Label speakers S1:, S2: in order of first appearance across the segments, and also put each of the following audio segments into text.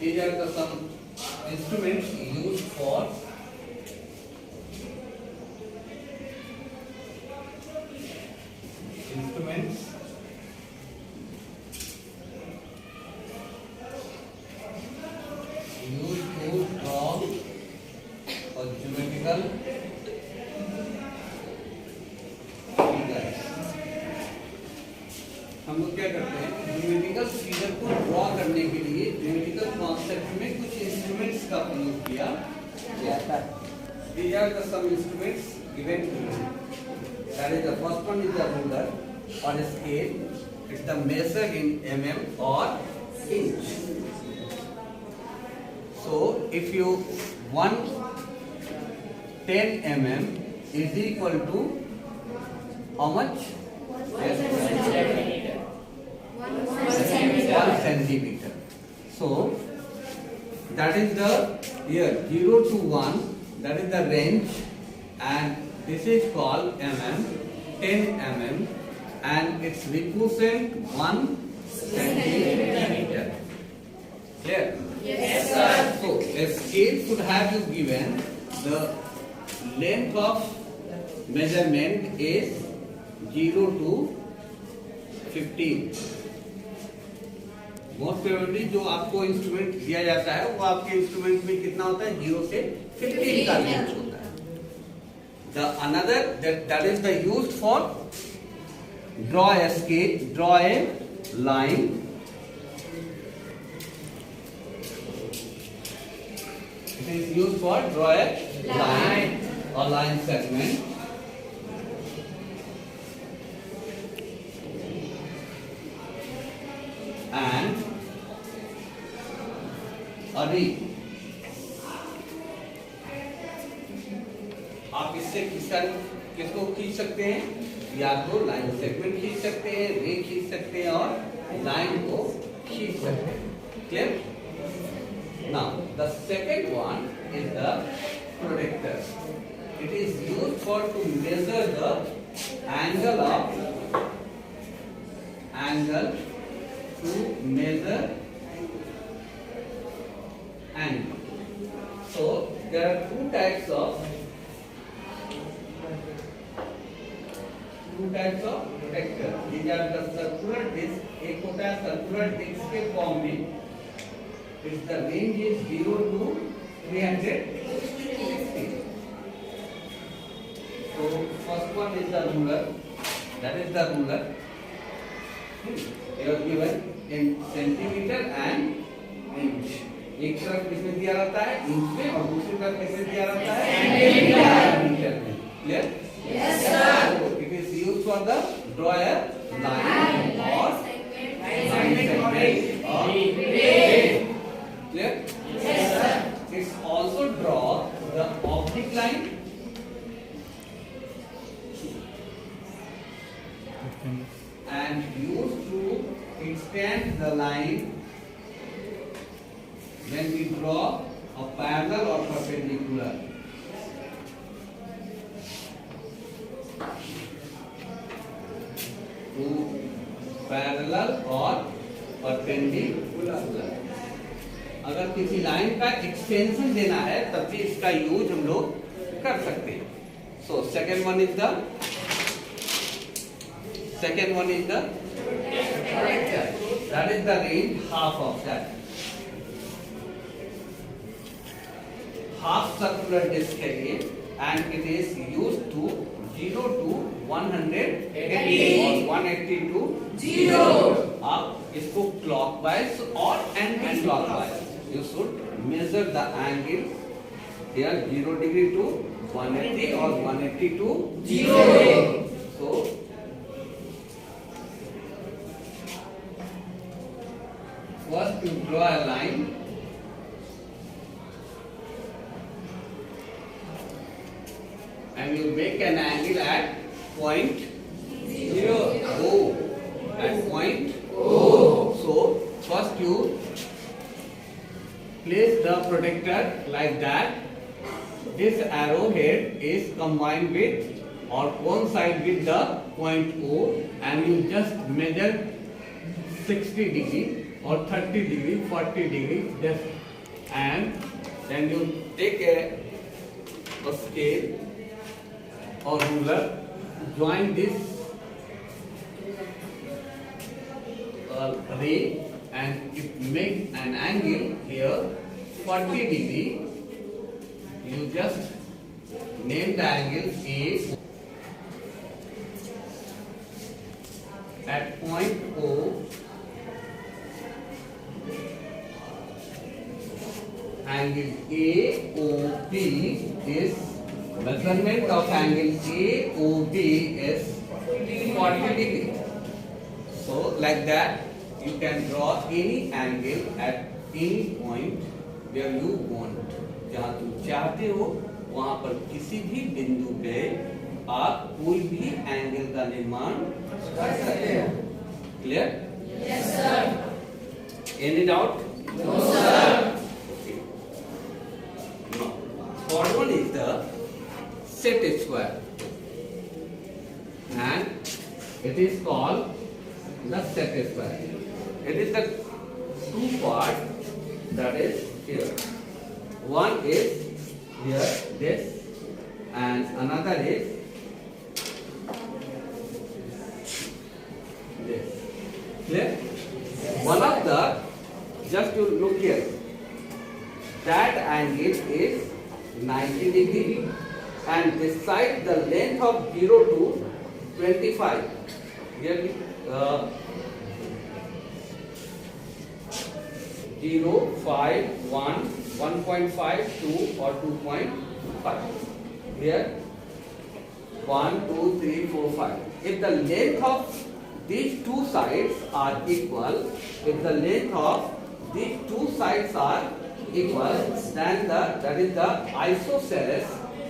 S1: These are the some instruments used for used to draw or geometrical figures. हम लोग क्या करते हैं, ज्योमेट्रिकल फिगर को ड्रॉ करने के लिए ज्योमेट्रिकल कॉन्सेप्ट में कुछ इंस्ट्रूमेंट्स का प्रयोग किया जाता है. These are the some instruments given to you. That is the first one is the ruler or scale. It's the measured in mm or inch. So if you 10 mm is equal to how much? 1 centimeter. So that is the here 0 to 1, that is the range, and this is called mm, 10 mm, and its represent 1 centimeter. Clear?
S2: Yes, sir.
S1: So a scale should have you given the length of measurement is 0 to 15. Most probably जो आपको instrument दिया जाता है वो आपके instrument में कितना होता है, 0 से 15 का रेंज होता है. The another that is the used for draw a scale, draw a line. It is used for draw a line or line segment. And अभी आप इससे किसको खींच सकते हैं, या तो लाइन सेगमेंट खींच सकते हैं, रे खींच सकते हैं और लाइन को खींच सकते हैं. Clear? Now the second one is the protractor. It is used for to measure the angle to measure angle. So there are two types of protector. These are the circular disc. एक होता है circular disc के form में. Its the range is 0 to 360. So first one is the ruler. That is the ruler. You are given in centimeter and inch. एक तरफ किसमें दिया रहता है, इंच में, और दूसरी तरफ किसमें दिया रहता है, सेंटीमीटर में. Clear?
S2: Yes, sir.
S1: So it is used for the draw a line or line segment or ray. Clear?
S2: Yes, sir.
S1: It's also draw the oblique line. And used to extend the line when we draw a parallel or perpendicular. To parallel or perpendicular. अगर किसी line का extension देना है तब भी इसका use हम लोग कर सकते हैं. So second one is the protector. That is the range, half of that. Half circular disc है ये, and it is used to 0 to 180 or 180 to 0. आप इसको clockwise और anti-clockwise you should measure the angle here 0 degree to 180 or 180 to 0. So first you draw a line and you make an angle at point 0. At point O. So first you place the protector like that. This arrowhead is combined with or coincide with the point O, and you just measure 60 degree or 30 degree, 40 degree, and then you take a scale or ruler, join this ray and it make an angle here 40 degree. You just name the angle A. At point O, angle AOB is measurement of angle AOB is 40 degree. So like that you can draw any angle at any point where you want. जहाँ तुम चाहते हो वहाँ पर किसी भी बिंदु पे आप कोई भी एंगल का निर्माण कर सकते हो. Clear?
S2: Yes, sir.
S1: Any doubt?
S2: No, sir.
S1: Okay. Now, third one is the set square, and it is called the set square. It is the two part that is here. One is here, this, and another is this. Clear? One of the, just you look here, that angle is 90 degree, and this side the length of 0 to 25. Here 0, 5, 1, 1.5, 2 or 2.5. Here 1, 2, 3, 4, 5. If the length of these two sides are equal, if the length of these two sides are equal, then that is the isosceles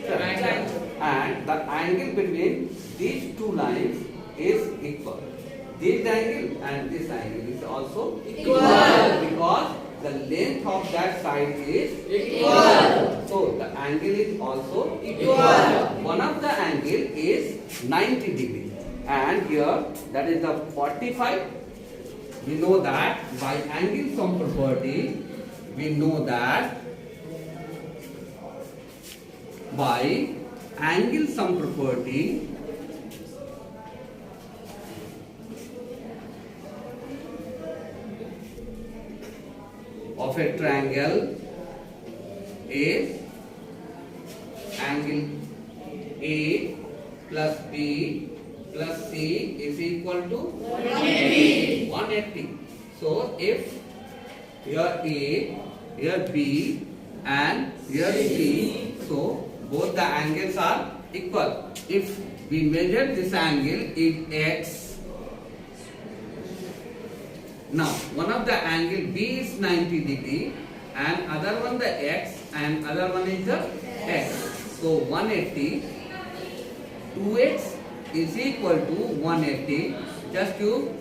S1: triangle, and the angle between these two lines is equal. This angle and this angle is also
S2: Equal.
S1: because the length of that side is
S2: Equal.
S1: So the angle is also
S2: Equal.
S1: One of the angle is 90 degree, and here that is the 45. We know that by angle sum property, we know that by angle sum property, of a triangle is angle A plus B plus C is equal to
S2: 180.
S1: 180. So if here A, here B and here C, so both the angles are equal. If we measure this angle is X, now one of the angle B is 90 degree and other one the X and other one is the X. So 180, 2X is equal to 180. Just you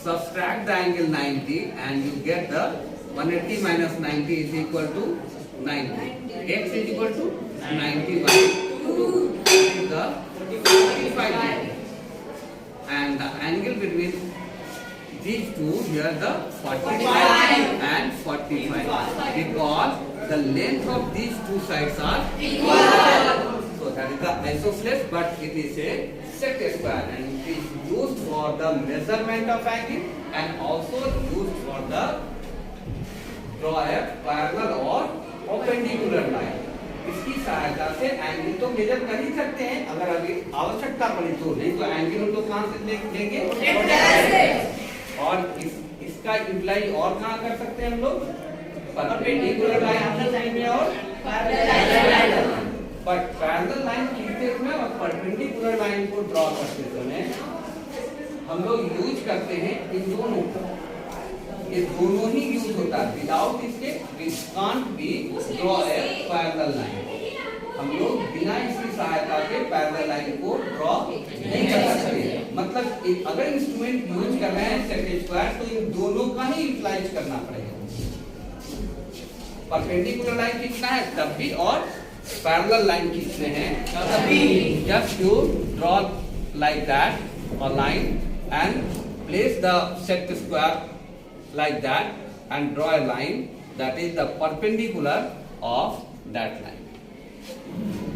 S1: subtract the angle 90 and you get the 180 minus 90 is equal to 90. X is equal to 90 by 2. That is the 45 degree. And the angle between these two, here the 45 and 45, because the length of these two sides are
S2: Equal.
S1: So that is the isosceles, but it is a set square and it is used for the measurement of angle and also used for the draw a parallel or perpendicular line. इसकी सहायता से angle तो major कर ही सकते हैं अगर अभी आवश्यकता पड़ी तो, नहीं तो एंगल हम लोग कहाँ से लेंगे और इसका यूटिलाइज और कहाँ कर सकते हैं हम लोग परपेंडिकुलर लाइन अपने साइड में और बट पैरेलल लाइन खींचते समय और परपेंडिकुलर लाइन को ड्रॉ करते समय हम लोग यूज करते हैं इन दोनों को. ये दोनों ही यूज होता है. विदाउट इसके we can't be draw a parallel line. हम लोग बिना इसकी सहायता के पैरेलल लाइन को ड्रॉ नहीं कर सकते. मतलब अगर इंस्ट्रूमेंट यूज कर रहे हैं सेट स्क्वायर तो इन दोनों का ही यूटिलाइज करना पड़ेगा. परपेंडिकुलर लाइन खींचना है तब भी और पैरेलल लाइन खींचते हैं तभी. Just you draw like that a line and place the set square like that and draw a line that is the perpendicular of that line.